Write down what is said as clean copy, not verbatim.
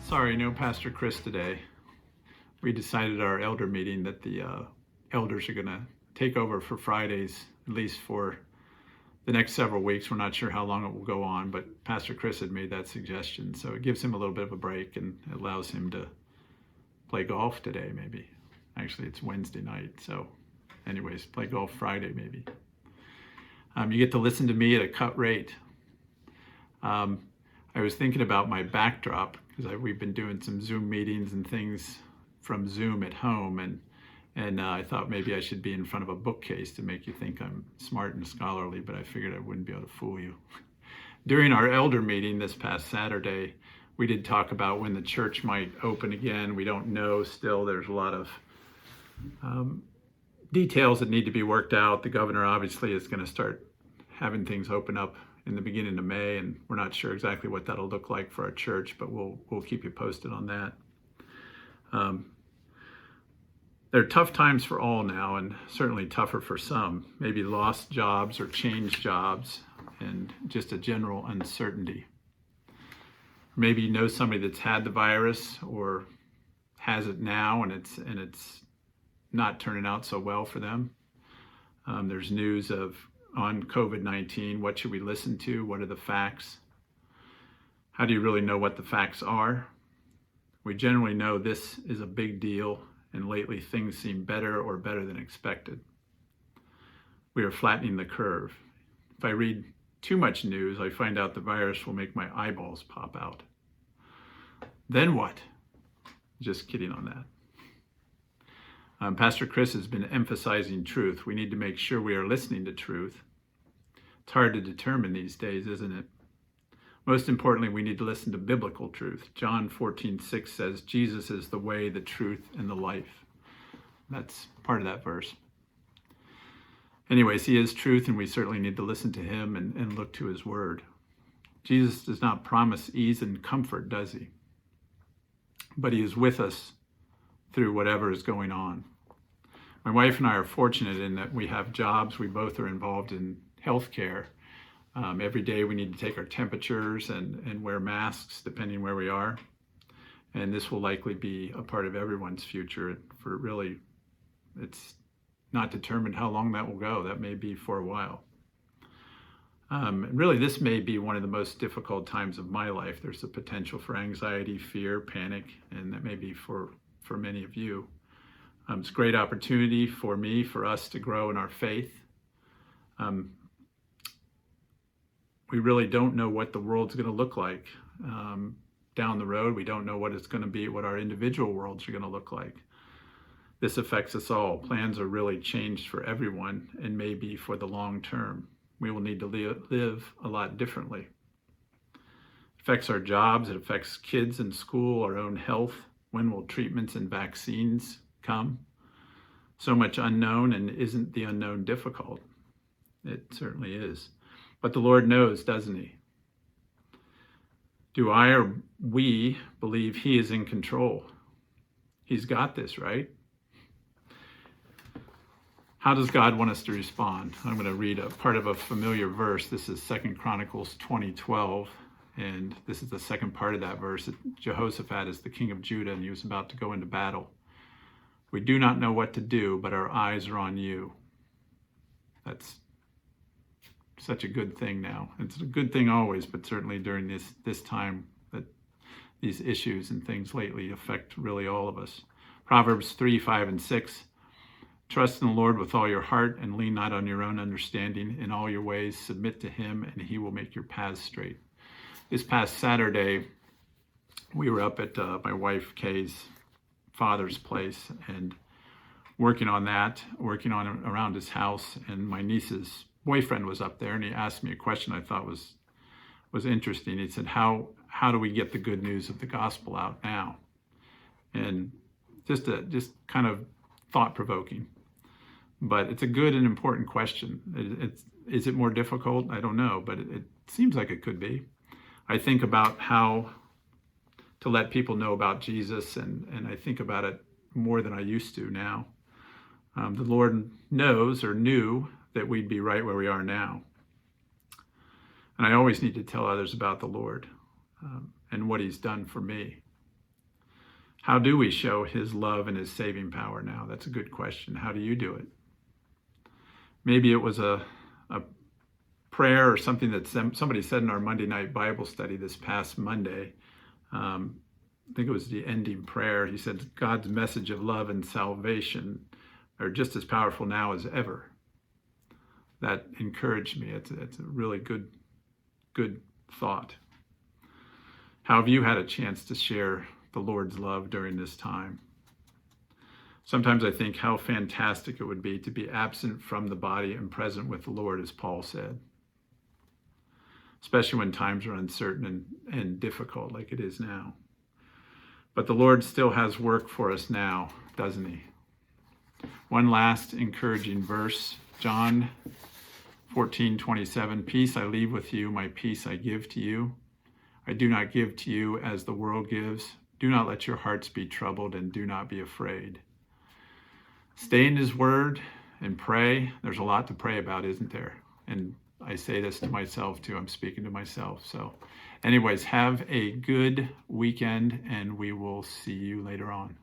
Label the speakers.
Speaker 1: Sorry, no Pastor Chris today. We decided at our elder meeting that the elders are going to take over for Fridays, at least for the next several weeks. We're not sure how long it will go on, but Pastor Chris had made that suggestion. So it gives him a little bit of a break and allows him to play golf today, maybe. Actually, it's Wednesday night. So anyways, play golf Friday, maybe. You get to listen to me at a cut rate. I was thinking about my backdrop because we've been doing some Zoom meetings and things from Zoom at home, and I thought maybe I should be in front of a bookcase to make you think I'm smart and scholarly, but I figured I wouldn't be able to fool you. During our elder meeting this past Saturday, we did talk about when the church might open again. We don't know still. There's a lot of details that need to be worked out. The governor obviously is going to start having things open up in the beginning of May, and we're not sure exactly what that'll look like for our church, but we'll keep you posted on that. They're tough times for all now, and certainly tougher for some. Maybe lost jobs or changed jobs, and just a general uncertainty. Maybe you know somebody that's had the virus or has it now, and it's not turning out so well for them. There's news on COVID-19, what should we listen to? What are the facts? How do you really know what the facts are? We generally know this is a big deal, and lately things seem better or better than expected. We are flattening the curve. If I read too much news, I find out the virus will make my eyeballs pop out. Then what? Just kidding on that. Pastor Chris has been emphasizing truth. We need to make sure we are listening to truth. It's hard to determine these days, isn't it? Most importantly, we need to listen to biblical truth. John 14:6 says, Jesus is the way, the truth, and the life. That's part of that verse. Anyways, he is truth, and we certainly need to listen to him and look to his word. Jesus does not promise ease and comfort, does he? But he is with us through whatever is going on. My wife and I are fortunate in that we have jobs. We both are involved in healthcare. Every day we need to take our temperatures and wear masks depending where we are. And this will likely be a part of everyone's future. For really, it's not determined how long that will go. That may be for a while. And really, this may be one of the most difficult times of my life. There's the potential for anxiety, fear, panic, and that may be for many of you. It's a great opportunity for me, for us to grow in our faith. We really don't know what the world's going to look like down the road. We don't know what it's going to be, what our individual worlds are going to look like. This affects us all. Plans are really changed for everyone and maybe for the long term. We will need to live a lot differently. It affects our jobs. It affects kids in school, our own health. When will treatments and vaccines come? So much unknown, and isn't the unknown difficult? It certainly is. But the Lord knows, doesn't he? Do I or we believe he is in control? He's got this, right? How does God want us to respond? I'm going to read a part of a familiar verse. This is 2 Chronicles 20:12. And this is the second part of that verse. Jehoshaphat is the king of Judah, and he was about to go into battle. We do not know what to do, but our eyes are on you. That's such a good thing now. It's a good thing always, but certainly during this time that these issues and things lately affect really all of us. Proverbs 3:5 and 6. Trust in the Lord with all your heart and lean not on your own understanding. In all your ways submit to him, and he will make your paths straight. This past Saturday, we were up at my wife Kay's father's place and working on around his house. And my niece's boyfriend was up there, and he asked me a question I thought was interesting. He said, "How do we get the good news of the gospel out now?" And just kind of thought-provoking. But it's a good and important question. Is it more difficult? I don't know, but it seems like it could be. I think about how to let people know about Jesus, and I think about it more than I used to now. The Lord knows or knew that we'd be right where we are now. And I always need to tell others about the Lord and what he's done for me. How do we show his love and his saving power now? That's a good question. How do you do it? Maybe it was a prayer or something that somebody said in our Monday night Bible study this past Monday. I think it was the ending prayer. He said, God's message of love and salvation are just as powerful now as ever. That encouraged me. It's a really good thought. How have you had a chance to share the Lord's love during this time? Sometimes I think how fantastic it would be to be absent from the body and present with the Lord, as Paul said. Especially when times are uncertain and difficult like it is now. But the Lord still has work for us now, doesn't he? One last encouraging verse, John 14:27, peace I leave with you, my peace I give to you. I do not give to you as the world gives. Do not let your hearts be troubled and do not be afraid. Stay in his word and pray. There's a lot to pray about, isn't there? And I say this to myself too. I'm speaking to myself. So anyways, have a good weekend and we will see you later on.